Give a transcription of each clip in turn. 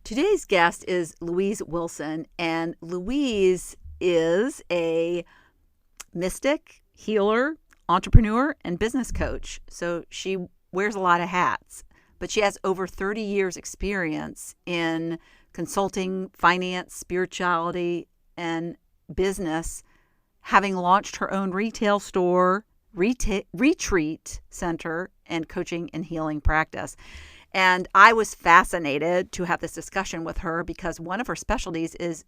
Today's guest is Louise Wilson, and Louise is a mystic, healer, entrepreneur, and business coach. So she wears a lot of hats, but she has over 30 years experience in consulting, finance, spirituality, and business, having launched her own retail store, retreat center, and coaching and healing practice. And I was fascinated to have this discussion with her because one of her specialties is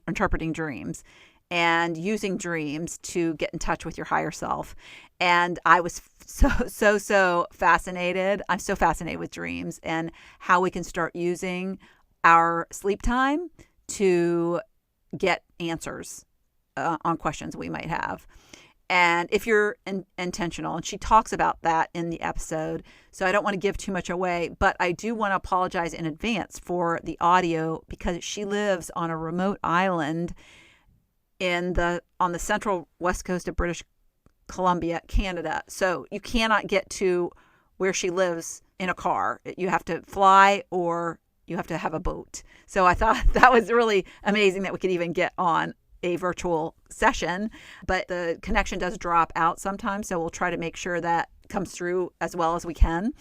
interpreting dreams and using dreams to get in touch with your higher self. And I was so fascinated. I'm so fascinated with dreams and how we can start using our sleep time to get answers on questions we might have. And if you're intentional, and she talks about that in the episode, so I don't want to give too much away, but I do want to apologize in advance for the audio because she lives on a remote island on the central west coast of British Columbia, Canada. So you cannot get to where she lives in a car. You have to fly or you have to have a boat. So I thought that was really amazing that we could even get on a virtual session, but the connection does drop out sometimes. So we'll try to make sure that comes through as well as we can.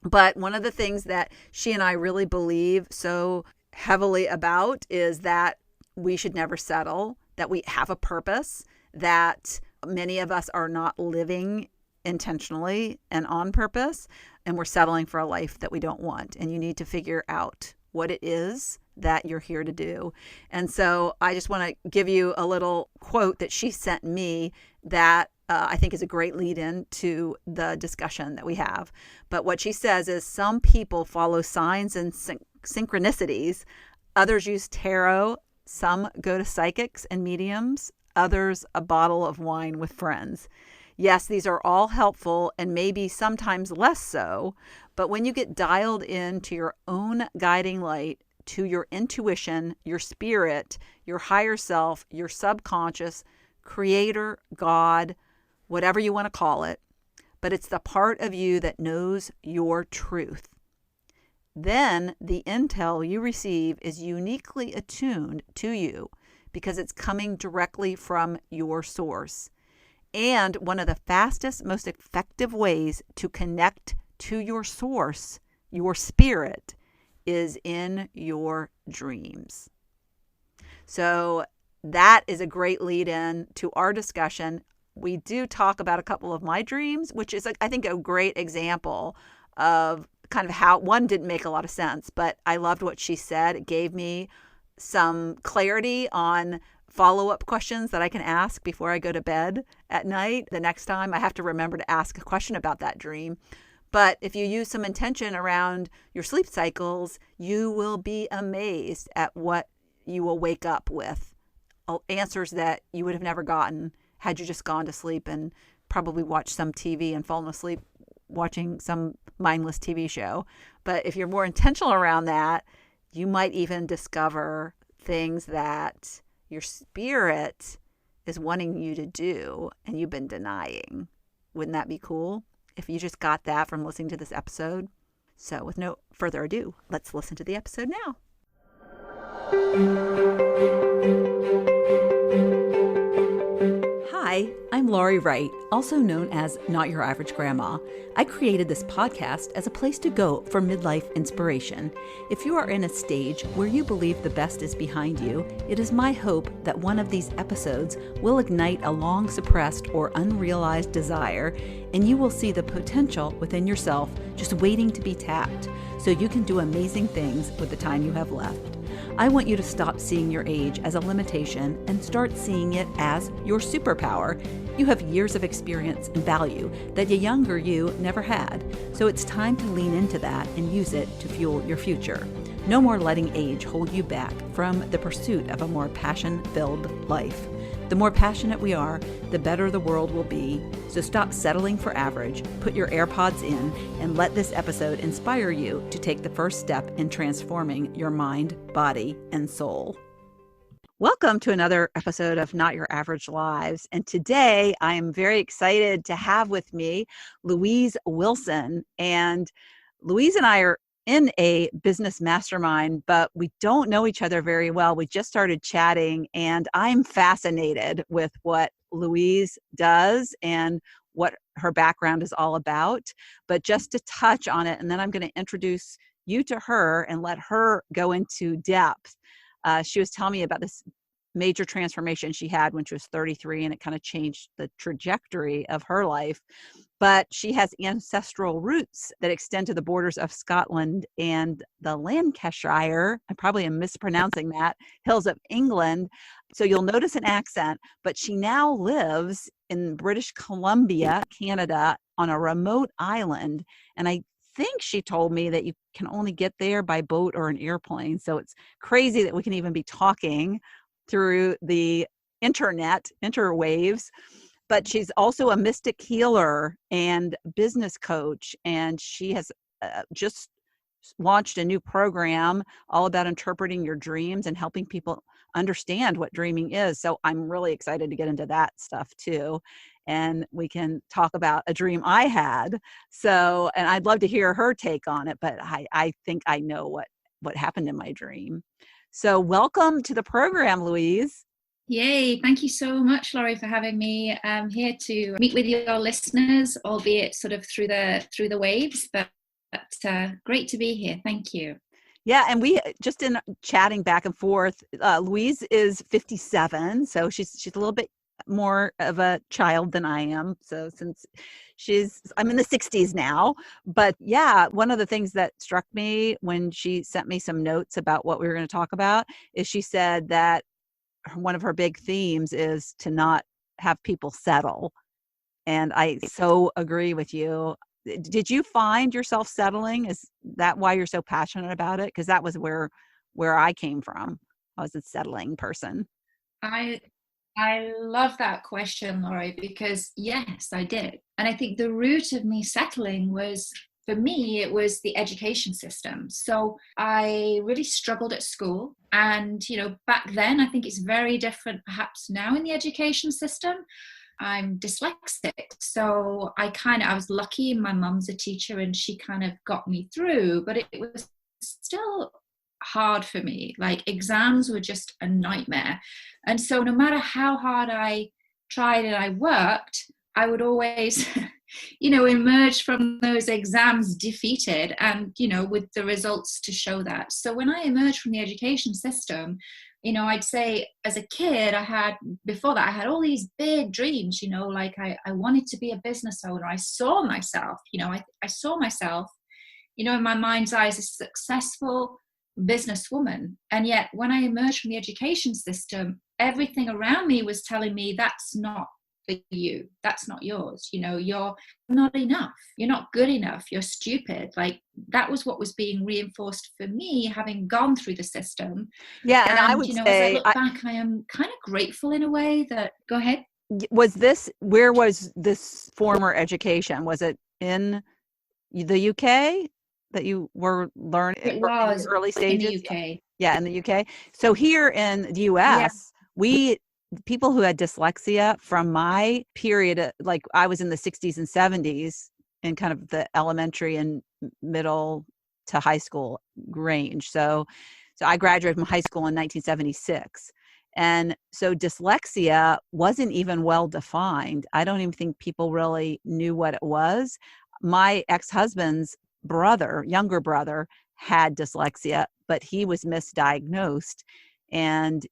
But one of the things that she and I really believe so heavily about is that we should never settle, that we have a purpose, that many of us are not living intentionally and on purpose, and we're settling for a life that we don't want. And you need to figure out what it is that you're here to do. And so I just want to give you a little quote that she sent me that I think is a great lead in to the discussion that we have. But what she says is, some people follow signs and synchronicities. Others use tarot. Some go to psychics and mediums. Others a bottle of wine with friends. Yes, these are all helpful and maybe sometimes less so. But when you get dialed into your own guiding light, to your intuition, your spirit, your higher self, your subconscious, creator, God, whatever you want to call it, but it's the part of you that knows your truth. Then the intel you receive is uniquely attuned to you because it's coming directly from your source. And one of the fastest, most effective ways to connect to your source, your spirit, is in your dreams. So that is a great lead in to our discussion. We do talk about a couple of my dreams, which is, I think, a great example of kind of how one didn't make a lot of sense, but I loved what she said. It gave me some clarity on follow-up questions that I can ask before I go to bed at night. The next time I have to remember to ask a question about that dream. But if you use some intention around your sleep cycles, you will be amazed at what you will wake up with. Answers that you would have never gotten had you just gone to sleep and probably watched some TV and fallen asleep watching some mindless TV show. But if you're more intentional around that, you might even discover things that your spirit is wanting you to do and you've been denying. Wouldn't that be cool if you just got that from listening to this episode? So with no further ado, let's listen to the episode now. Hi, I'm Laurie Wright, also known as Not Your Average Grandma. I created this podcast as a place to go for midlife inspiration. If you are in a stage where you believe the best is behind you, it is my hope that one of these episodes will ignite a long suppressed or unrealized desire, and you will see the potential within yourself just waiting to be tapped, so you can do amazing things with the time you have left. I want you to stop seeing your age as a limitation and start seeing it as your superpower. You have years of experience and value that a younger you never had, so it's time to lean into that and use it to fuel your future. No more letting age hold you back from the pursuit of a more passion-filled life. The more passionate we are, the better the world will be. So stop settling for average, put your AirPods in, and let this episode inspire you to take the first step in transforming your mind, body, and soul. Welcome to another episode of Not Your Average Lives. And today I am very excited to have with me Louise Wilson. And Louise and I are in a business mastermind, but we don't know each other very well. We just started chatting, and I'm fascinated with what Louise does and what her background is all about. But just to touch on it, and then I'm going to introduce you to her and let her go into depth. She was telling me about this major transformation she had when she was 33, and it kind of changed the trajectory of her life. But she has ancestral roots that extend to the borders of Scotland and the Lancashire, I probably am mispronouncing that, hills of England. So you'll notice an accent, but she now lives in British Columbia, Canada, on a remote island. And I think she told me that you can only get there by boat or an airplane. So it's crazy that we can even be talking through the interwaves. But she's also a mystic healer and business coach. And she has just launched a new program all about interpreting your dreams and helping people understand what dreaming is. So I'm really excited to get into that stuff too. And we can talk about a dream I had. So, and I'd love to hear her take on it, but I think I know what happened in my dream. So welcome to the program, Louise. Yay. Thank you so much, Laurie, for having me here to meet with your listeners, albeit sort of through the waves, but great to be here. Thank you. Yeah, and we just in chatting back and forth, Louise is 57, so she's a little bit more of a child than I am. So since I'm in the 60s now, but yeah, one of the things that struck me when she sent me some notes about what we were going to talk about is she said that one of her big themes is to not have people settle. And I so agree with you. Did you find yourself settling? Is that why you're so passionate about it? Because that was where I came from. I was a settling person. I love that question, Laurie, because yes, I did. And I think the root of me settling was, for me, it was the education system. So I really struggled at school. And, back then, I think it's very different perhaps now in the education system. I'm dyslexic. So I was lucky. My mum's a teacher and she kind of got me through, but it was still hard for me. Like exams were just a nightmare. And so no matter how hard I tried and I worked, I would always emerge from those exams defeated and, with the results to show that. So when I emerged from the education system, I'd say as a kid, before that, I had all these big dreams, like I wanted to be a business owner. I saw myself, I saw myself, in my mind's eye as a successful businesswoman. And yet when I emerged from the education system, everything around me was telling me that's not for you, that's not yours, you're not enough, you're not good enough, you're stupid. Like that was what was being reinforced for me, having gone through the system. Yeah, and I would as say I look back, I am kind of grateful in a way that, go ahead. Where was this former education? Was it in the UK that you were learning? It was in early stages in the UK. Yeah, in the UK. So here in the US, people who had dyslexia from my period, like I was in the 60s and 70s in kind of the elementary and middle to high school range. So I graduated from high school in 1976. And so dyslexia wasn't even well defined. I don't even think people really knew what it was. My ex-husband's younger brother, had dyslexia, but he was misdiagnosed, and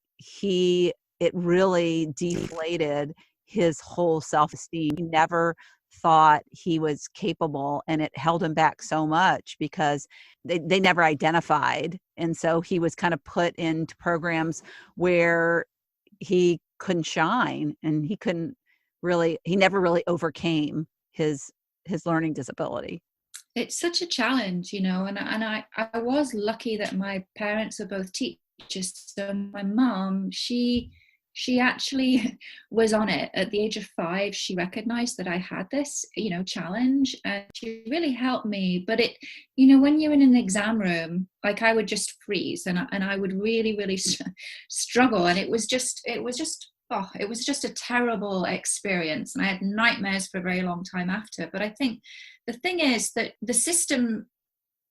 it really deflated his whole self-esteem. He never thought he was capable, and it held him back so much because they never identified. And so he was kind of put into programs where he couldn't shine, and he never really overcame his learning disability. It's such a challenge, and I was lucky that my parents are both teachers. So my mom, she actually was on it at the age of 5. She recognized that I had this, challenge, and she really helped me. But when you're in an exam room, like I would just freeze and I would really, really struggle. And it was just a terrible experience. And I had nightmares for a very long time after. But I think the thing is that the system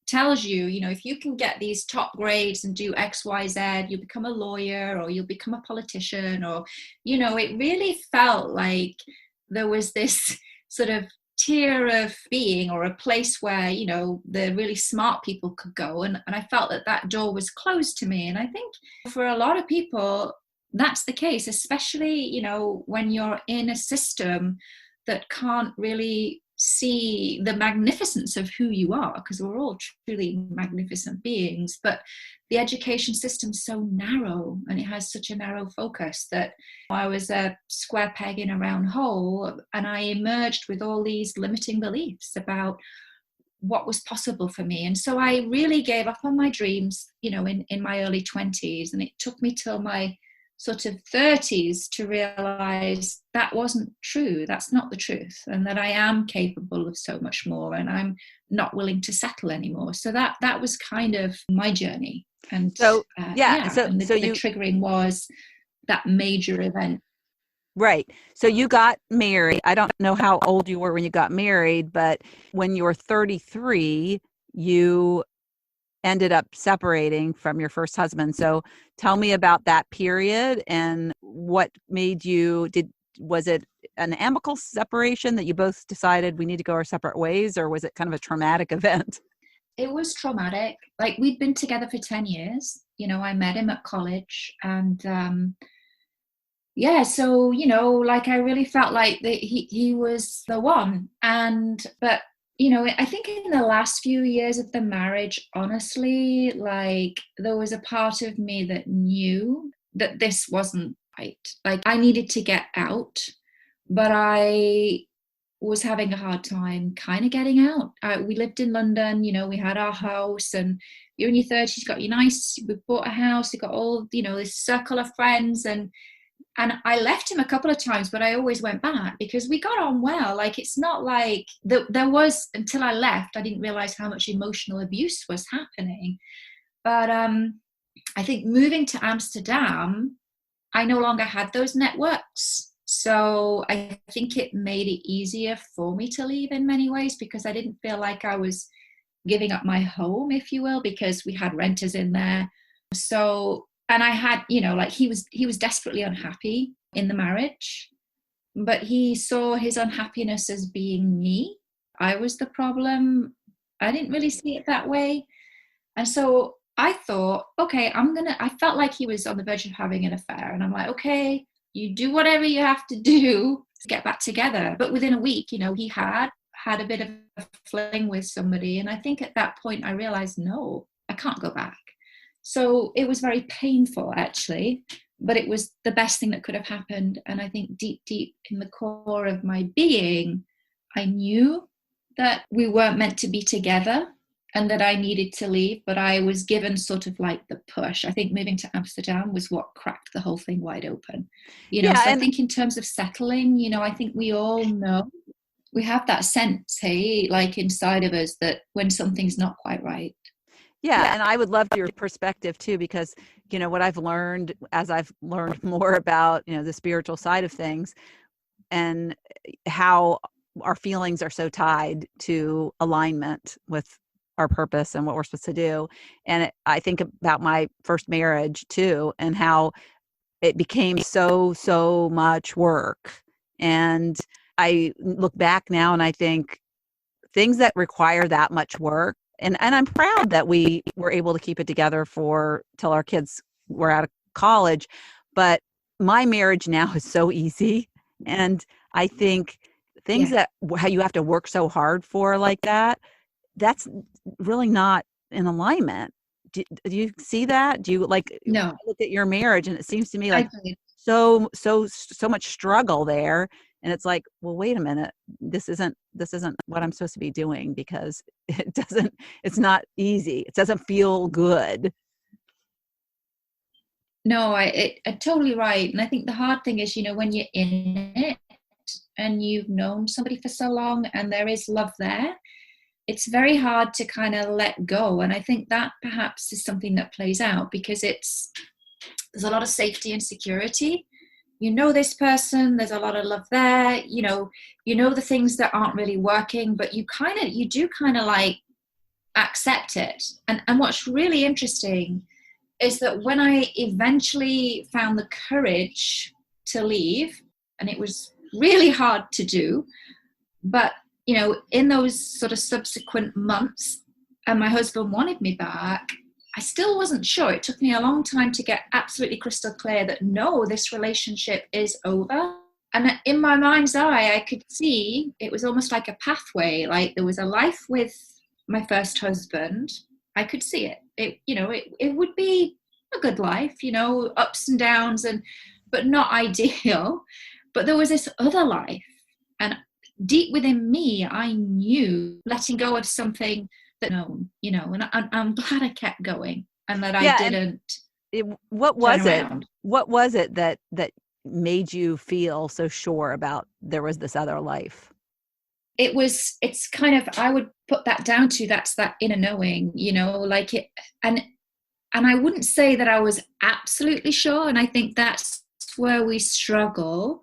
tells you, you know, if you can get these top grades and do X, Y, Z, you'll become a lawyer or you'll become a politician, or, you know, it really felt like there was this sort of tier of being, or a place where, you know, the really smart people could go. And I felt that that door was closed to me. And I think for a lot of people, that's the case, especially, you know, when you're in a system that can't really see the magnificence of who you are, because we're all truly magnificent beings, but the education system's so narrow and it has such a narrow focus that I was a square peg in a round hole, and I emerged with all these limiting beliefs about what was possible for me. And so I really gave up on my dreams, you know, in my early 20s, and it took me till my sort of 30s to realize that wasn't true. That's not the truth, and that I am capable of so much more, and I'm not willing to settle anymore. So that was kind of my journey. And So and the triggering was that major event. Right. So you got married. I don't know how old you were when you got married, but when you were 33, you ended up separating from your first husband. So tell me about that period and what made you, was it an amicable separation that you both decided we need to go our separate ways, or was it kind of a traumatic event? It was traumatic. Like, we'd been together for 10 years. You know, I met him at college, and so, you know, like, I really felt like that he was the one. But you know, I think in the last few years of the marriage, honestly, like, there was a part of me that knew that this wasn't right. Like, I needed to get out, but I was having a hard time kind of getting out. We lived in London, you know, we had our house, and you're in your 30s, you got your nice, we bought a house, you got all, you know, this circle of friends, and I left him a couple of times, but I always went back because we got on well. Like, it's not like there was, until I left, I didn't realize how much emotional abuse was happening. But I think moving to Amsterdam, I no longer had those networks. So I think it made it easier for me to leave in many ways, because I didn't feel like I was giving up my home, if you will, because we had renters in there. So, and I had, you know, like, he was desperately unhappy in the marriage, but he saw his unhappiness as being me. I was the problem. I didn't really see it that way. And so I thought, okay, I felt like he was on the verge of having an affair. And I'm like, okay, you do whatever you have to do to get back together. But within a week, you know, he had a bit of a fling with somebody. And I think at that point I realized, no, I can't go back. So it was very painful, actually, but it was the best thing that could have happened. And I think deep, deep in the core of my being, I knew that we weren't meant to be together and that I needed to leave, but I was given sort of like the push. I think moving to Amsterdam was what cracked the whole thing wide open. You know, so I think in terms of settling, you know, I think we all know, we have that sense, hey, like, inside of us, that when something's not quite right. Yeah, and I would love your perspective too, because, you know, what I've learned as I've learned more about, you know, the spiritual side of things and how our feelings are so tied to alignment with our purpose and what we're supposed to do. And I think about my first marriage too, and how it became so much work. And I look back now and I think things that require that much work, and I'm proud that we were able to keep it together till our kids were out of college. But my marriage now is so easy. And I think things that how you have to work so hard for like that, that's really not in alignment. Do you see that? Do you No. look at your marriage, and it seems to me like so much struggle there. And it's like, well, wait a minute, this isn't what I'm supposed to be doing, because it's not easy. It doesn't feel good. No, I totally right. And I think the hard thing is, you know, when you're in it and you've known somebody for so long and there is love there, it's very hard to kind of let go. And I think that perhaps is something that plays out because there's a lot of safety and security. You know this person, there's a lot of love there, you know the things that aren't really working, but you do kind of like accept it. And what's really interesting is that when I eventually found the courage to leave, and it was really hard to do, but in those sort of subsequent months, and my husband wanted me back, I still wasn't sure. It took me a long time to get absolutely crystal clear that no, this relationship is over. And in my mind's eye, I could see it was almost like a pathway. Like there was a life with my first husband. I could see it. It would be a good life, ups and downs, but not ideal. But there was this other life. And deep within me, I knew letting go of something that and I'm glad I kept going and that I didn't. What was it? What was it that made you feel so sure about there was this other life? It's kind of, I would put that down to that's that inner knowing, like it, and I wouldn't say that I was absolutely sure. And I think that's where we struggle,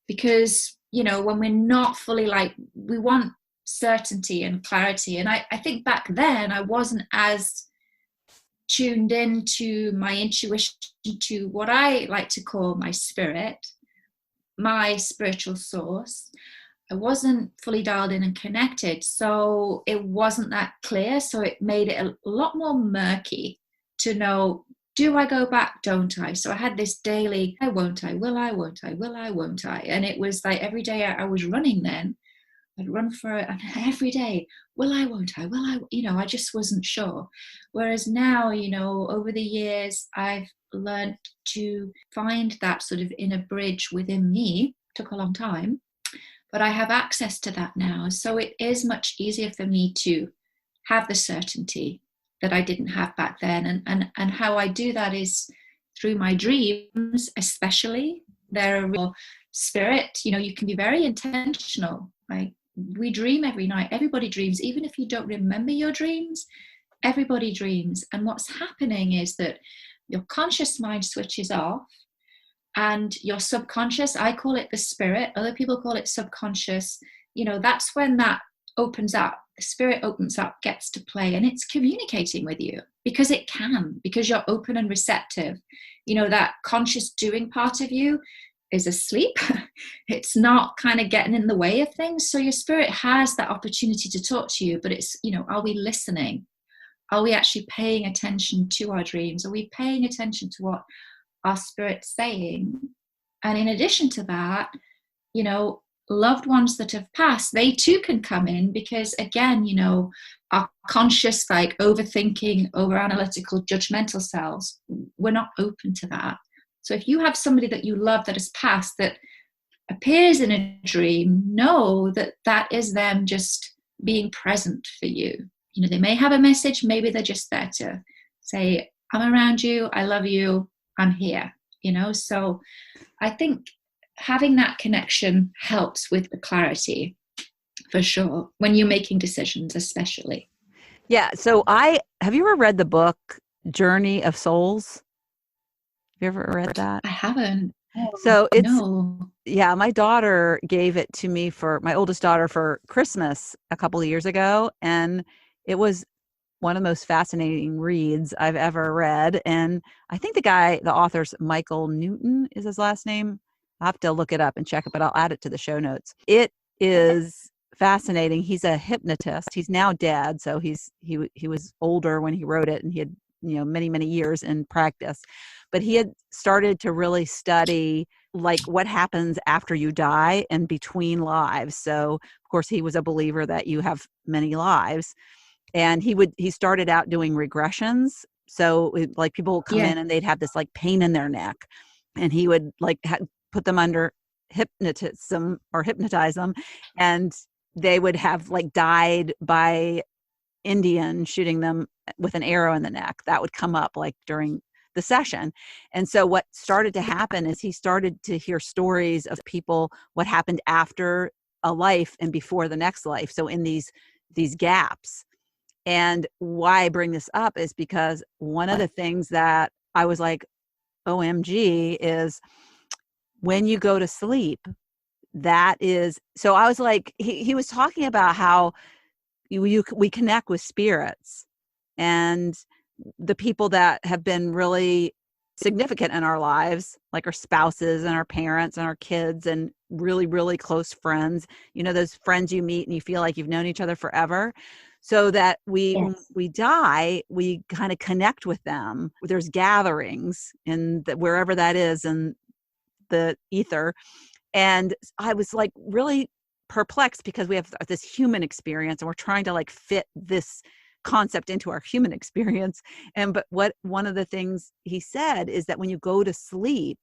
because when we're not fully, like, we want certainty and clarity. And I think back then I wasn't as tuned into my intuition, to what I like to call my spirit, my spiritual source. I wasn't fully dialed in and connected, so it wasn't that clear. So it made it a lot more murky to know, do I go back, don't I? So I had this daily, I won't I, will I, won't I, will I, won't I? And it was like every day I was running then, I'd run for it, and every day, will I, won't I, will I, I just wasn't sure. Whereas now, over the years, I've learned to find that sort of inner bridge within me. It took a long time, but I have access to that now. So it is much easier for me to have the certainty that I didn't have back then. And how I do that is through my dreams, especially. They're a real spirit. You can be very intentional. Like, we dream every night. Everybody dreams. Even if you don't remember your dreams, everybody dreams. And what's happening is that your conscious mind switches off, and your subconscious, I call it the spirit, other people call it subconscious, that's when that opens up. The spirit opens up, gets to play, and it's communicating with you because it can, because you're open and receptive. That conscious doing part of you is asleep. It's not kind of getting in the way of things. So your spirit has that opportunity to talk to you, but it's, are we listening? Are we actually paying attention to our dreams? Are we paying attention to what our spirit's saying? And in addition to that, loved ones that have passed, they too can come in, because again, our conscious, like, overthinking, over analytical, judgmental selves, we're not open to that. So if you have somebody that you love that has passed that appears in a dream, know that that is them just being present for you. They may have a message, maybe they're just there to say, I'm around you, I love you, I'm here, So I think having that connection helps with the clarity, for sure, when you're making decisions, especially. Yeah. So have you ever read the book Journey of Souls? Have you ever read that? I haven't. So it's, no. Yeah, my daughter gave it to me my oldest daughter for Christmas a couple of years ago. And it was one of the most fascinating reads I've ever read. And I think the author's Michael Newton is his last name. I'll have to look it up and check it, but I'll add it to the show notes. It is fascinating. He's a hypnotist. He's now dead. So he was older when he wrote it, and he had, many, many years in practice, but he had started to really study like what happens after you die and between lives. So of course he was a believer that you have many lives, and he started out doing regressions. So like people would come in and they'd have this like pain in their neck, and he would like put them under hypnotism or hypnotize them, and they would have like died by Indian shooting them with an arrow in the neck. That would come up like during the session. And so what started to happen is he started to hear stories of people, what happened after a life and before the next life. So in these gaps. And why I bring this up is because one of the things that I was like, OMG, is when you go to sleep, that is, so I was like, he was talking about how we connect with spirits, and the people that have been really significant in our lives, like our spouses and our parents and our kids and really, really close friends, those friends you meet and you feel like you've known each other forever. So that when Yes. we die, we kind of connect with them. There's gatherings wherever that is in the ether. And I was like really perplexed because we have this human experience and we're trying to like fit this concept into our human experience. But one of the things he said is that when you go to sleep,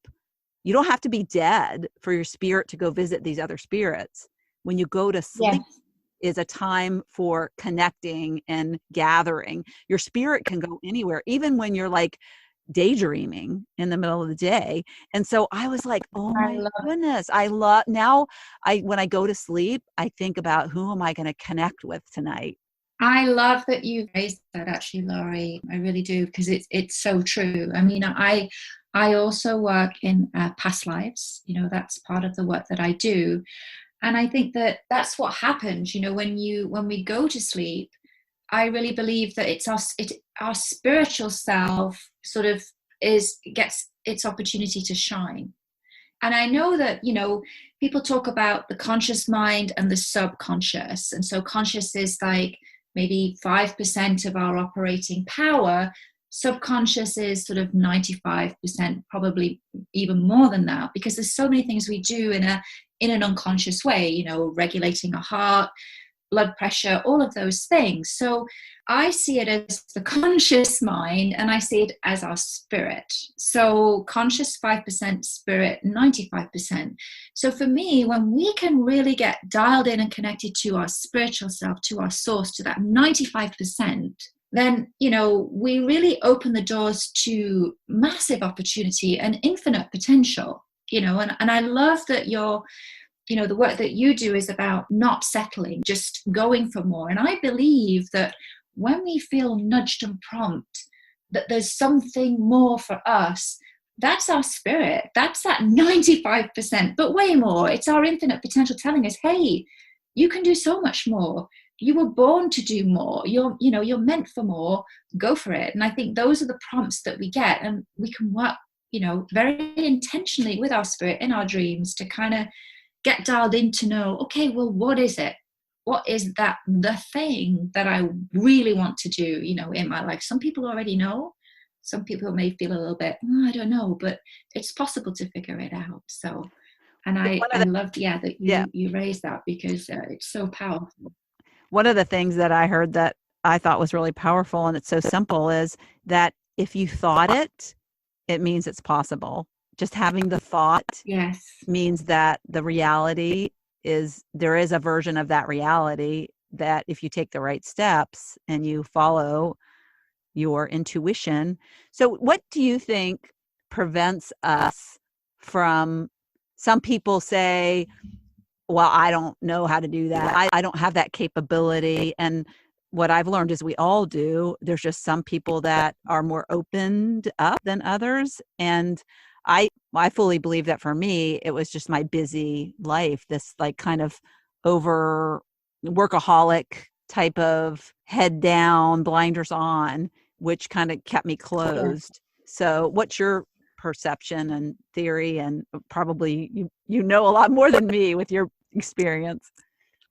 you don't have to be dead for your spirit to go visit these other spirits. When you go to sleep Yes. is a time for connecting and gathering. Your spirit can go anywhere, even when you're like daydreaming in the middle of the day. And so I was like, oh I my love goodness, I love now. When I go to sleep, I think about who am I going to connect with tonight. I love that you raised that, actually, Laurie. I really do, because it's so true. I mean, I also work in past lives. That's part of the work that I do, and I think that that's what happens. When we go to sleep, I really believe that our spiritual self sort of gets its opportunity to shine. And I know that, people talk about the conscious mind and the subconscious. And so conscious is like maybe 5% of our operating power. Subconscious is sort of 95%, probably even more than that, because there's so many things we do in an unconscious way, regulating our heart, blood pressure, all of those things. So I see it as the conscious mind, and I see it as our spirit. So conscious 5%, spirit 95%. So for me, when we can really get dialed in and connected to our spiritual self, to our source, to that 95%, then, we really open the doors to massive opportunity and infinite potential, and I love that the work that you do is about not settling, just going for more. And I believe that when we feel nudged and prompt, that there's something more for us, that's our spirit. That's that 95%, but way more. It's our infinite potential telling us, hey, you can do so much more. You were born to do more. You're meant for more. Go for it. And I think those are the prompts that we get, and we can work, very intentionally with our spirit in our dreams to kind of get dialed in to know, okay, well, what is it? What is the thing that I really want to do, in my life? Some people already know. Some people may feel a little bit, I don't know, but it's possible to figure it out. So, and I loved, that Yeah. you raised that, because it's so powerful. One of the things that I heard that I thought was really powerful, and it's so simple, is that if you thought it, it means it's possible. Just having the thought Yes. means that the reality there is a version of that reality that if you take the right steps and you follow your intuition. So what do you think prevents us from, some people say, well, I don't know how to do that. I don't have that capability. And what I've learned is we all do. There's just some people that are more opened up than others. And I fully believe that for me, it was just my busy life, this like kind of over workaholic type of head down, blinders on, which kind of kept me Yeah. closed. So what's your perception and theory? And probably you know a lot more than me with your experience.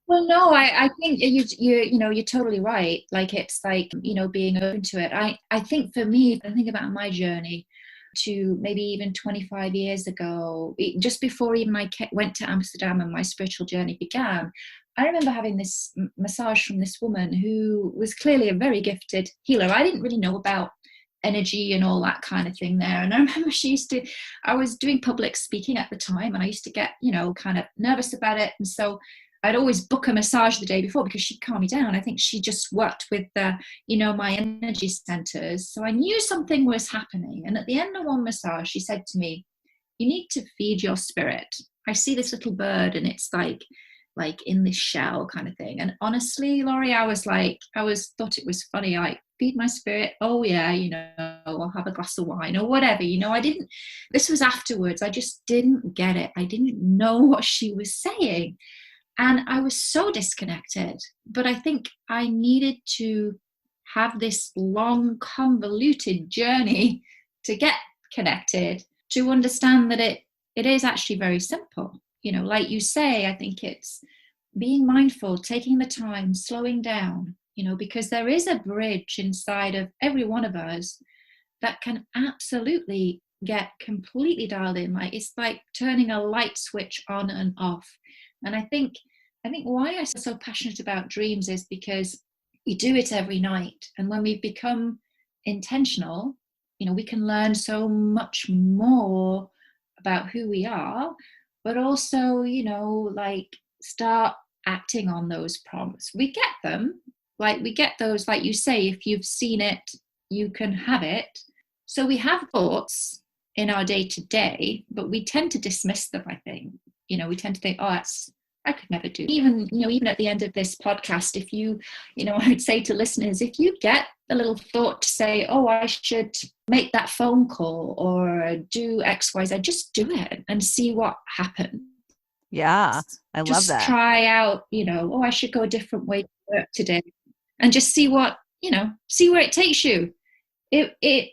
Well, no, I think you're totally right. Like, it's like, being open to it. I think for me, if I think about my journey to maybe even 25 years ago, just before even I went to Amsterdam and my spiritual journey began, I remember having this massage from this woman who was clearly a very gifted healer. I didn't really know about energy and all that kind of thing there. And I remember I was doing public speaking at the time, and I used to get, kind of nervous about it. And so I'd always book a massage the day before because she'd calm me down. I think she just worked with my energy centers. So I knew something was happening. And at the end of one massage, she said to me, you need to feed your spirit. I see this little bird, and it's like in this shell kind of thing. And honestly, Laurie, I thought it was funny. Like, feed my spirit. Oh yeah, I'll have a glass of wine or whatever. This was afterwards. I just didn't get it. I didn't know what she was saying. And I was so disconnected. But I think I needed to have this long, convoluted journey to get connected, to understand that it is actually very simple. Like you say, I think it's being mindful, taking the time, slowing down, because there is a bridge inside of every one of us that can absolutely get completely dialed in. Like it's like turning a light switch on and off. And I think why I'm so passionate about dreams is because we do it every night. And when we become intentional, we can learn so much more about who we are, but also, like start acting on those prompts. We get them, like we get those, like you say, if you've seen it, you can have it. So we have thoughts in our day to day, but we tend to dismiss them, I think. We tend to think, oh, I could never do. Even at the end of this podcast, if you, I would say to listeners, if you get a little thought to say, oh, I should make that phone call or do X, Y, Z, just do it and see what happens. Yeah, I love that. Just try out, oh, I should go a different way to work today, and just see what, see where it takes you. It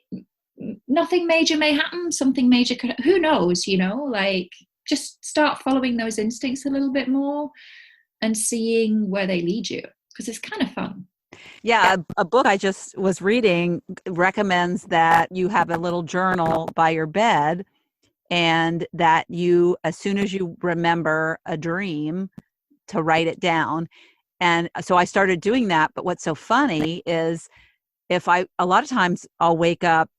nothing major may happen, something major could, who knows, like just start following those instincts a little bit more and seeing where they lead you, because it's kind of fun. Yeah, a book I just was reading recommends that you have a little journal by your bed, and that you, as soon as you remember a dream, to write it down. And so I started doing that. But what's so funny is a lot of times I'll wake up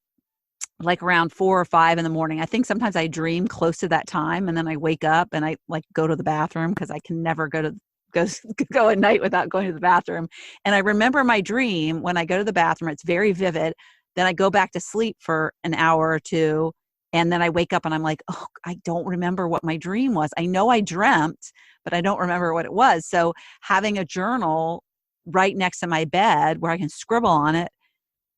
like around 4 or 5 in the morning. I think sometimes I dream close to that time, and then I wake up and I like go to the bathroom, because I can never go at night without going to the bathroom. And I remember my dream when I go to the bathroom. It's very vivid. Then I go back to sleep for an hour or two, and then I wake up and I'm like, oh, I don't remember what my dream was. I know I dreamt, but I don't remember what it was. So having a journal right next to my bed where I can scribble on it,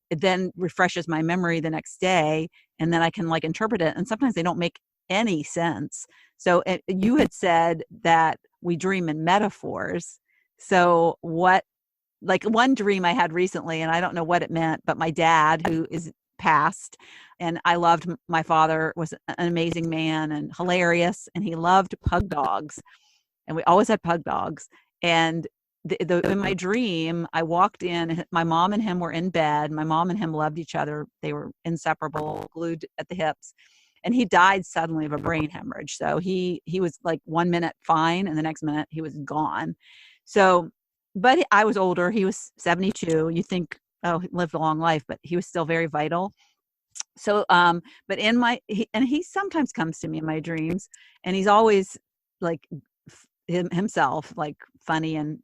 it then refreshes my memory the next day, and then I can like interpret it. And sometimes they don't make any sense. So you had said that we dream in metaphors. So like one dream I had recently, and I don't know what it meant, but my dad, who is passed, and I loved, my father was an amazing man and hilarious, and he loved pug dogs, and we always had pug dogs. And in my dream, I walked in, my mom and him were in bed. My mom and him loved each other. They were inseparable, glued at the hips. And he died suddenly of a brain hemorrhage. So he was like 1 minute fine, and the next minute he was gone. So, but I was older. He was 72. You think, oh, he lived a long life, but he was still very vital. So, but he sometimes comes to me in my dreams, and he's always like himself, like funny and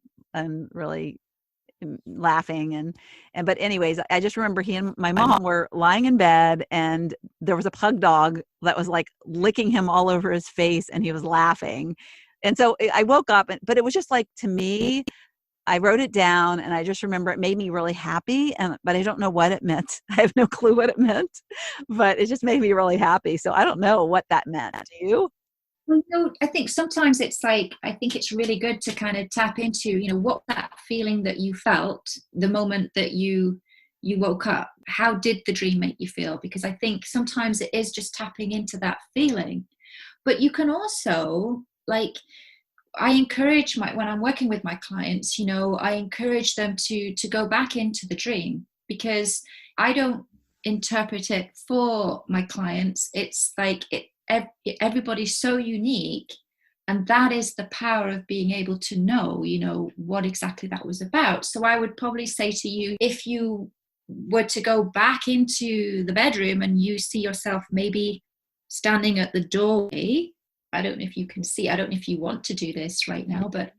really laughing and but anyways, I just remember he and my mom were lying in bed, and there was a pug dog that was like licking him all over his face, and he was laughing. And so I woke up, but it was just like, to me, I wrote it down, and I just remember it made me really happy, but I don't know what it meant. I have no clue what it meant, but it just made me really happy. So I don't know what that meant. Do you? Well, I think sometimes it's like, I think it's really good to kind of tap into, what that feeling that you felt the moment that you woke up. How did the dream make you feel? Because I think sometimes it is just tapping into that feeling. But you can also, like, I encourage when I'm working with my clients, I encourage them to go back into the dream, because I don't interpret it for my clients. It's like everybody's so unique, and that is the power of being able to know, what exactly that was about. So I would probably say to you, if you were to go back into the bedroom and you see yourself maybe standing at the doorway, I don't know if you can see, I don't know if you want to do this right now, but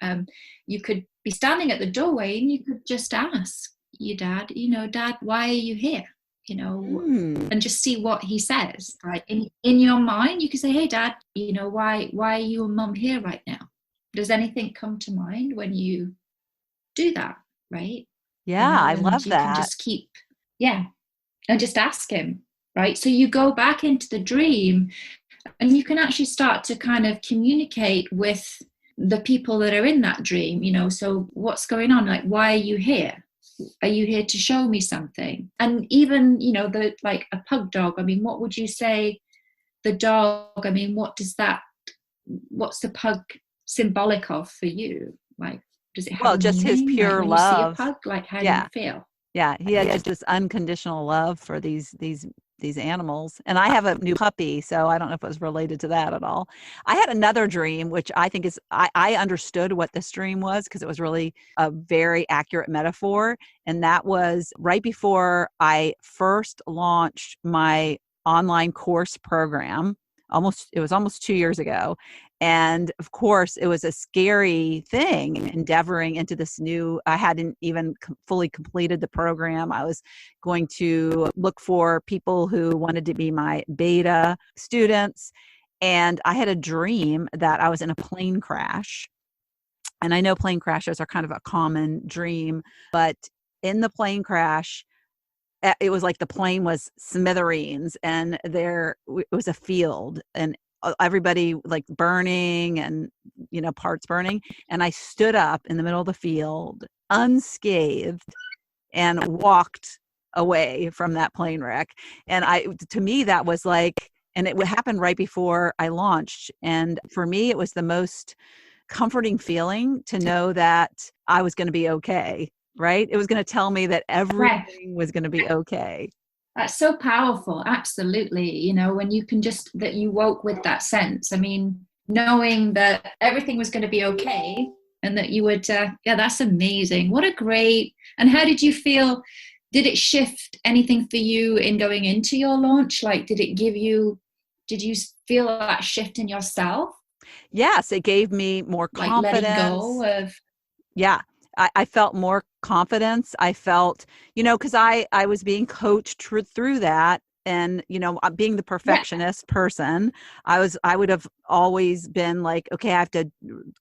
you could be standing at the doorway, and you could just ask your dad, Dad, why are you here? And just see what he says. Right, in your mind, you can say, hey, Dad, why are you and Mum here right now? Does anything come to mind when you do that? Right? Yeah, I love you that. Can just keep, and just ask him. Right? So you go back into the dream, and you can actually start to kind of communicate with the people that are in that dream, so what's going on? Like, why are you here? Are you here to show me something? And even, the like a pug dog, I mean, what would you say the dog, I mean, what's the pug symbolic of for you? Like, does it have Well, a just his meaning? Like pure when you see a love. pug, like how do you Yeah. feel? Yeah. He had just this unconditional love for these animals. And I have a new puppy, so I don't know if it was related to that at all. I had another dream, which I think is, I understood what this dream was because it was really a very accurate metaphor. And that was right before I first launched my online course program. It was almost 2 years ago. And of course, it was a scary thing endeavoring into this new, I hadn't even fully completed the program. I was going to look for people who wanted to be my beta students. And I had a dream that I was in a plane crash. And I know plane crashes are kind of a common dream, but in the plane crash, it was like the plane was smithereens and it was a field and everybody like burning and parts burning, and I stood up in the middle of the field unscathed and walked away from that plane wreck. And to me that was like, and it would happen right before I launched, and for me it was the most comforting feeling to know that I was going to be okay. Right? It was going to tell me that everything was going to be okay. That's so powerful. Absolutely. When you can that you woke with that sense. I mean, knowing that everything was going to be okay and that you would, that's amazing. And how did you feel? Did it shift anything for you in going into your launch? Like, did you feel that shift in yourself? Yes, it gave me more confidence. Like letting go of. Yeah. I felt more confidence. I felt, because I was being coached through that. And, being the perfectionist person, I would have always been like, okay, I have to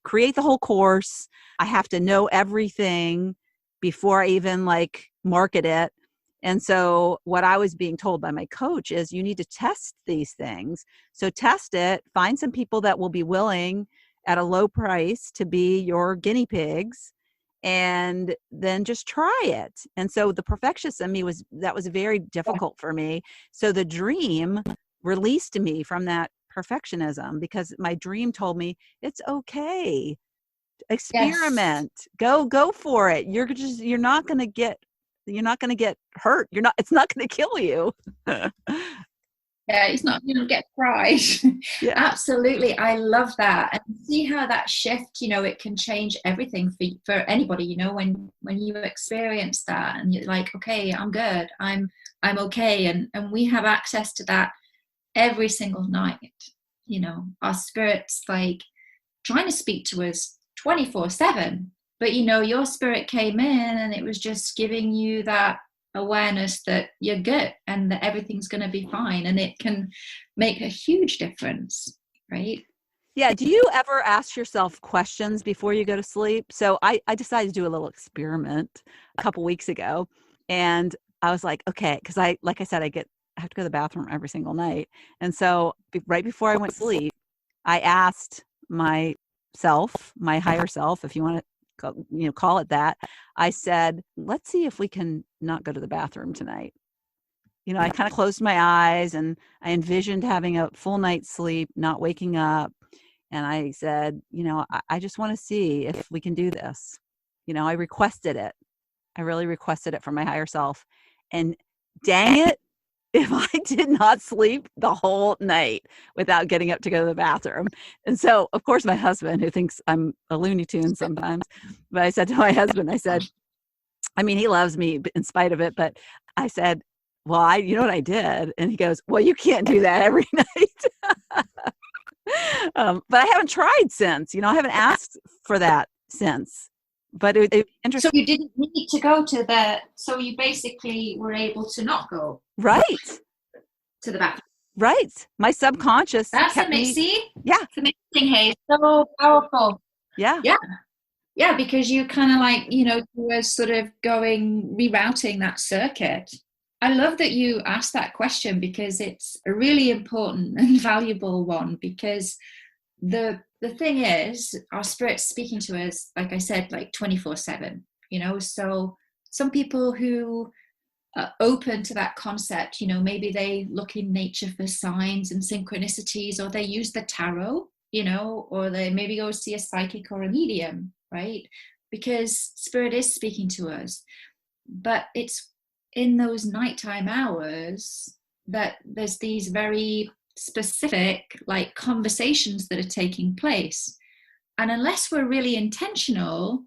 create the whole course. I have to know everything before I even like market it. And so what I was being told by my coach is you need to test these things. So test it, find some people that will be willing at a low price to be your guinea pigs, and then just try it. And so the perfectionist in me was very difficult for me. So the dream released me from that perfectionism because my dream told me it's okay. Experiment. Yes. Go for it. You're not going to get hurt. It's not going to kill you. Yeah, it's not going to get fried. Yeah. Absolutely. I love that. And see how that shift, it can change everything for anybody, when you experience that and you're like, okay, I'm good. I'm okay. And we have access to that every single night. Our spirit's like trying to speak to us 24/7. But, your spirit came in and it was just giving you that awareness that you're good and that everything's going to be fine, and it can make a huge difference, right? Yeah. Do you ever ask yourself questions before you go to sleep? So I decided to do a little experiment a couple weeks ago, and I was like, okay, because like I said, I have to go to the bathroom every single night. And so right before I went to sleep, I asked myself, my higher self, if you want to call it that. I said, let's see if we can not go to the bathroom tonight. I kind of closed my eyes and I envisioned having a full night's sleep, not waking up. And I said, I just want to see if we can do this. I requested it. I really requested it from my higher self. And dang it, if I did not sleep the whole night without getting up to go to the bathroom. And so, of course, my husband, who thinks I'm a Looney Tune sometimes, but I said to my husband, I said, I mean, he loves me in spite of it, but I said, well, you know what I did? And he goes, well, you can't do that every night. But I haven't tried since, I haven't asked for that since. But it interesting. So you didn't need to go so you basically were able to not go. Right. To the bathroom. Right. My subconscious. That's amazing. Yeah. It's amazing, Hayes. So powerful. Yeah. Yeah. Yeah, because you kind of like, you were sort of rerouting that circuit. I love that you asked that question because it's a really important and valuable one, because the the thing is, our spirit's speaking to us, like I said, like 24/7, so some people who are open to that concept, maybe they look in nature for signs and synchronicities, or they use the tarot, or they maybe go see a psychic or a medium, right? Because spirit is speaking to us. But it's in those nighttime hours that there's these very specific like conversations that are taking place. And unless we're really intentional,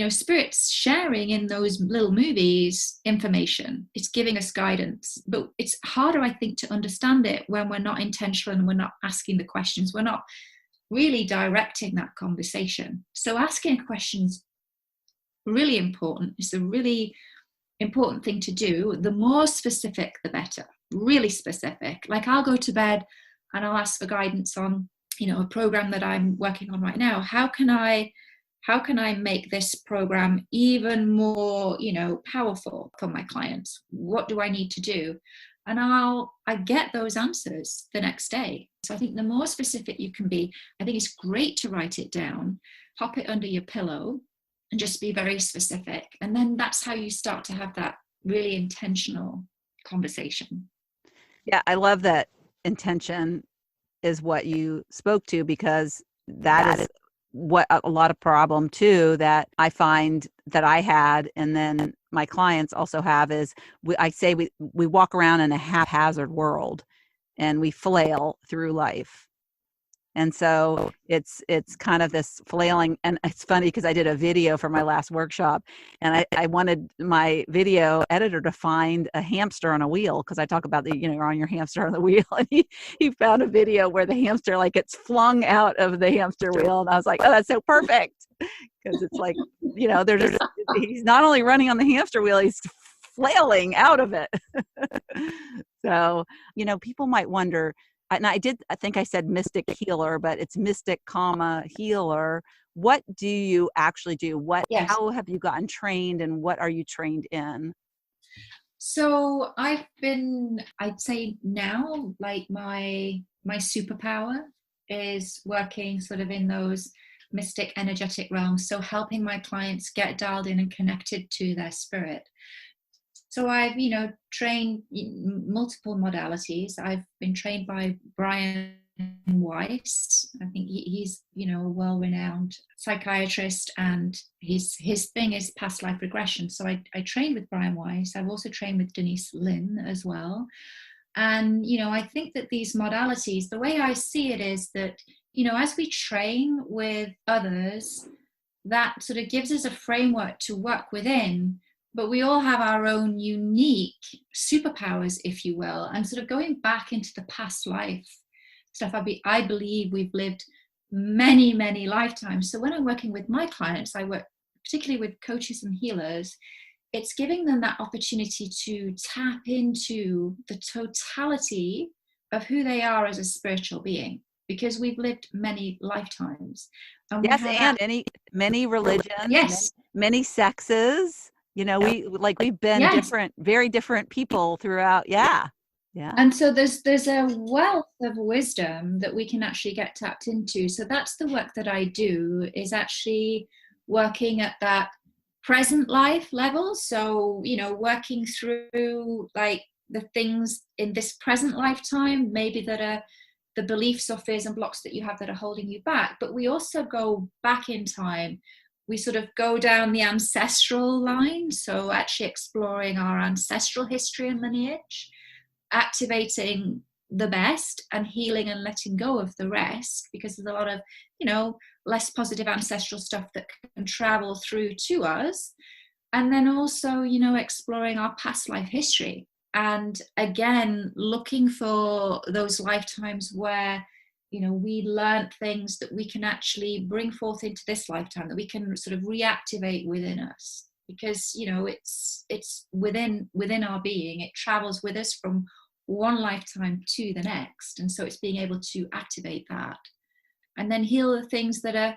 spirit's sharing in those little movies information. It's giving us guidance. But it's harder, I think, to understand it when we're not intentional and we're not asking the questions. We're not really directing that conversation. So asking questions really important. It's a really important thing to do. The more specific, the better. Really specific. Like I'll go to bed and I'll ask for guidance on, a program that I'm working on right now. How can I make this program even more, powerful for my clients? What do I need to do? And I get those answers the next day. So I think the more specific you can be, I think it's great to write it down, pop it under your pillow, and just be very specific. And then that's how you start to have that really intentional conversation. Yeah, I love that intention is what you spoke to, because that is what a lot of problem too that I find that I had, and then my clients also have, is we walk around in a haphazard world and we flail through life. And so it's kind of this flailing. And it's funny because I did a video for my last workshop, and I wanted my video editor to find a hamster on a wheel, because I talk about you're on your hamster on the wheel. And he found a video where the hamster like gets flung out of the hamster wheel. And I was like, oh, that's so perfect. Because it's like, he's not only running on the hamster wheel, he's flailing out of it. So, people might wonder, and I think I said mystic healer, but it's mystic, healer. What do you actually do? Yes. How have you gotten trained, and what are you trained in? So I'd say now, like my superpower is working sort of in those mystic energetic realms. So helping my clients get dialed in and connected to their spirit. So I've, trained multiple modalities. I've been trained by Brian Weiss. I think he's, a well-renowned psychiatrist, and his thing is past life regression. So I trained with Brian Weiss. I've also trained with Denise Lin as well. And, I think that these modalities, the way I see it is that, as we train with others, that sort of gives us a framework to work within. But we all have our own unique superpowers, if you will, and sort of going back into the past life stuff. I believe we've lived many, many lifetimes. So when I'm working with my clients, I work particularly with coaches and healers. It's giving them that opportunity to tap into the totality of who they are as a spiritual being, because we've lived many lifetimes. And many religions, yes, many sexes. We've been different, very different people throughout. Yeah. And so there's a wealth of wisdom that we can actually get tapped into. So that's the work that I do, is actually working at that present life level. So, working through like the things in this present lifetime, maybe that are the beliefs or fears and blocks that you have that are holding you back. But we also go back in time. We sort of go down the ancestral line. So actually exploring our ancestral history and lineage, activating the best and healing and letting go of the rest, because there's a lot of, less positive ancestral stuff that can travel through to us. And then also, exploring our past life history. And again, looking for those lifetimes where, we learned things that we can actually bring forth into this lifetime, that we can sort of reactivate within us. Because, it's within our being. It travels with us from one lifetime to the next. And so it's being able to activate that and then heal the things that are,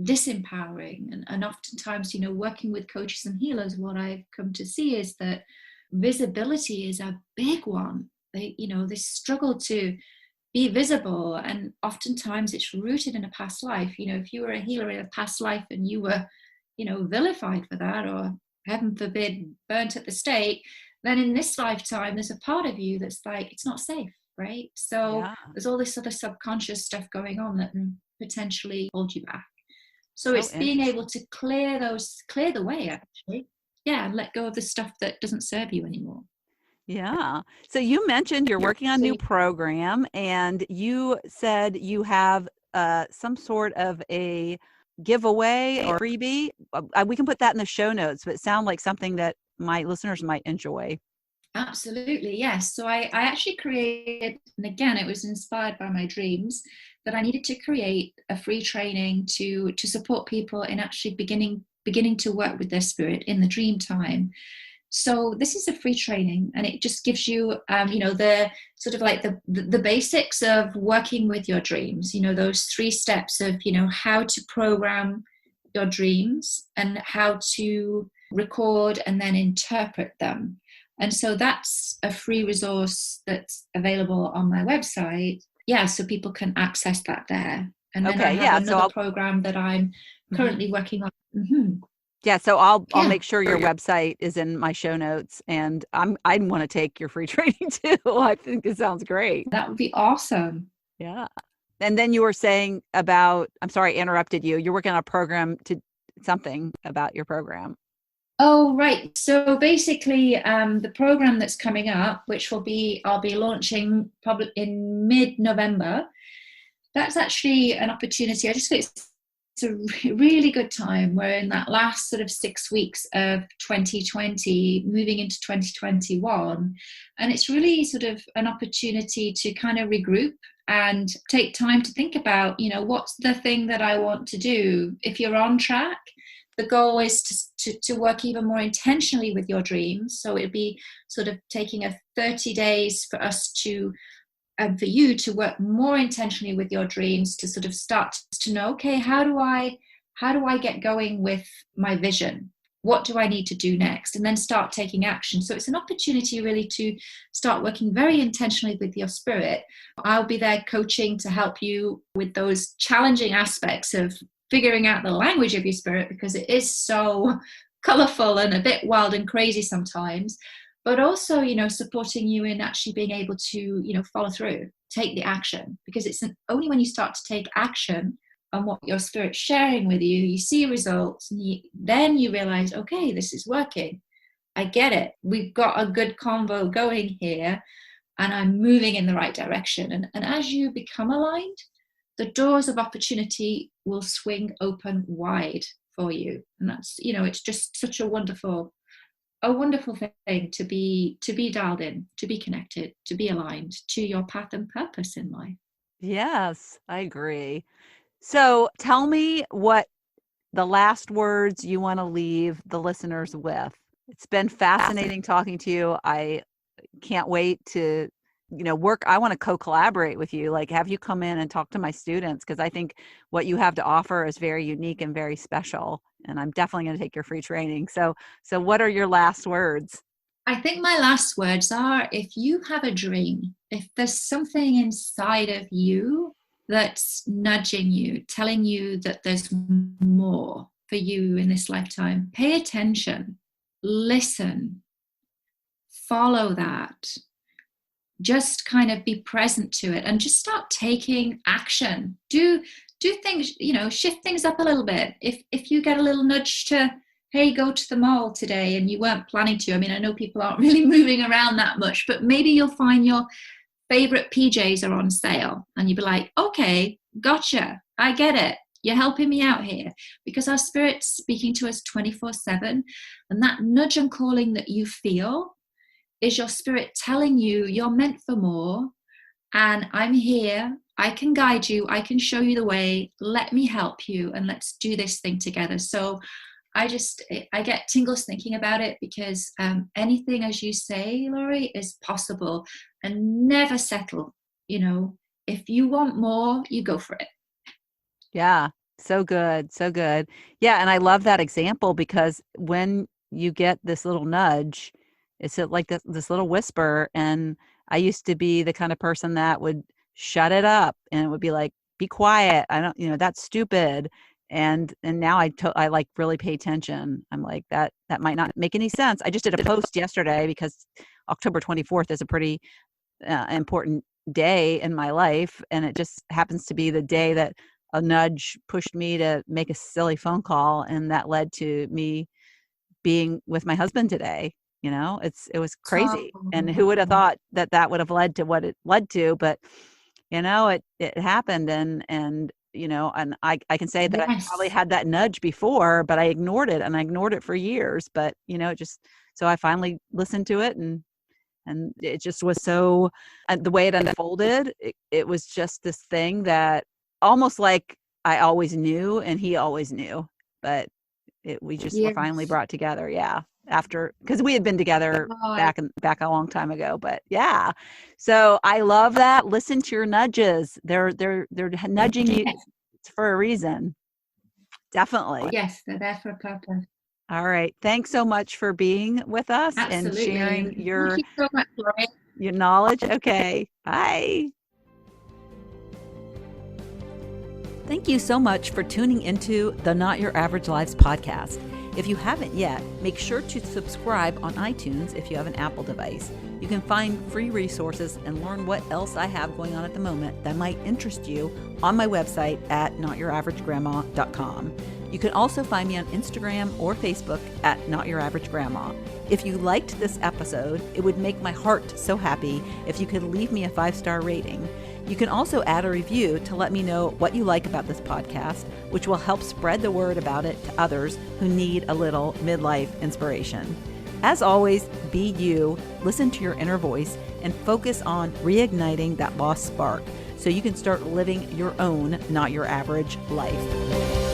disempowering. And oftentimes, working with coaches and healers, what I've come to see is that visibility is a big one. They struggle to, be visible. And oftentimes it's rooted in a past life. You know, if you were a healer in a past life and you were, vilified for that, or heaven forbid, burnt at the stake, then in this lifetime, there's a part of you that's like, it's not safe, right? So Yeah. there's all this sort of subconscious stuff going on that can potentially hold you back. So So it's being interesting. able to clear the way, actually. Yeah, and let go of the stuff that doesn't serve you anymore. Yeah. So you mentioned you're Yeah. working on a So new program, and you said you have some sort of a giveaway or freebie. We can put that in the show notes, but it sounds like something that my listeners might enjoy. absolutely, yes. So I actually created, and again, it was inspired by my dreams, that I needed to create a free training to support people in actually beginning to work with their spirit in the dream time. So this is a free training, and it just gives you, the sort of like the basics of working with your dreams. You know, those 3 steps of, how to program your dreams and how to record and then interpret them. And so that's a free resource that's available on my website. Yeah, so people can access that there. And then I Okay. have Yeah. So another I'll. program that I'm Mhm. currently working on. Mm-hmm. Yeah, so I'll Yeah. make sure your website is in my show notes, and I want to take your free training too. I think it sounds great. That would be awesome. Yeah. And then you were saying about, I'm sorry, I interrupted you. You're working on a program to something about your program. Oh, right. So basically, the program that's coming up, which I'll be launching probably in mid-November. That's actually an opportunity. I just think it's a really good time. We're in that last sort of 6 weeks of 2020, moving into 2021. And it's really sort of an opportunity to kind of regroup and take time to think about, what's the thing that I want to do? If you're on track, the goal is to work even more intentionally with your dreams. So it'd be sort of taking a 30 days for us to for you to work more intentionally with your dreams, to sort of start to know, okay, how do I get going with my vision? What do I need to do next? And then start taking action. So it's an opportunity really to start working very intentionally with your spirit. I'll be there coaching to help you with those challenging aspects of figuring out the language of your spirit, because it is so colorful and a bit wild and crazy sometimes, but also, supporting you in actually being able to, follow through, take the action, because it's only when you start to take action on what your spirit's sharing with you, you see results, and then you realize, okay, this is working. I get it. We've got a good convo going here, and I'm moving in the right direction. And as you become aligned, the doors of opportunity will swing open wide for you. And that's, it's just such a wonderful thing to be dialed in, to be connected, to be aligned to your path and purpose in life. Yes, I agree. So tell me what the last words you want to leave the listeners with. It's been fascinating talking to you. I can't wait to, work. I want to co-collaborate with you, like have you come in and talk to my students, because I think what you have to offer is very unique and very special. And I'm definitely going to take your free training. So what are your last words? I think my last words are, if you have a dream, if there's something inside of you that's nudging you, telling you that there's more for you in this lifetime, pay attention, listen, follow that. Just kind of be present to it and just start taking action. Do things, shift things up a little bit. If you get a little nudge to, hey, go to the mall today, and you weren't planning to, I mean, I know people aren't really moving around that much, but maybe you'll find your favorite PJs are on sale and you'll be like, okay, gotcha, I get it, you're helping me out here, because our spirit's speaking to us 24/7. And that nudge and calling that you feel is your spirit telling you you're meant for more, and I'm here, I can guide you, I can show you the way, let me help you, and let's do this thing together. So I get tingles thinking about it, because anything, as you say, Laurie, is possible. And never settle. If you want more, you go for it. Yeah, so good, so good. Yeah, and I love that example, because when you get this little nudge, it's like this little whisper. And I used to be the kind of person that would shut it up. And it would be like, be quiet. I don't, that's stupid. And now I like really pay attention. I'm like, that might not make any sense. I just did a post yesterday because October 24th is a pretty important day in my life. And it just happens to be the day that a nudge pushed me to make a silly phone call. And that led to me being with my husband today. It was crazy. And who would have thought that would have led to what it led to? But, it happened. And I can say that I probably had that nudge before, but I ignored it, and I ignored it for years. But, so I finally listened to it, and it just was so, the way it unfolded, it was just this thing that almost like I always knew and he always knew, but we just were finally brought together. Yeah. After, because we had been together back a long time ago, but yeah. So I love that. Listen to your nudges. They're nudging you for a reason. Definitely. Yes, they're there for a purpose. All right. Thanks so much for being with us. Absolutely. And sharing your, Thank you so much, Lori. Your knowledge. Okay. Bye. Thank you so much for tuning into the Not Your Average Lives podcast. If you haven't yet, make sure to subscribe on iTunes if you have an Apple device. You can find free resources and learn what else I have going on at the moment that might interest you on my website at notyouraveragegrandma.com. You can also find me on Instagram or Facebook at Not Your Average Grandma. If you liked this episode, it would make my heart so happy if you could leave me a 5-star rating. You can also add a review to let me know what you like about this podcast, which will help spread the word about it to others who need a little midlife inspiration. As always, be you, listen to your inner voice, and focus on reigniting that lost spark so you can start living your own, not your average life.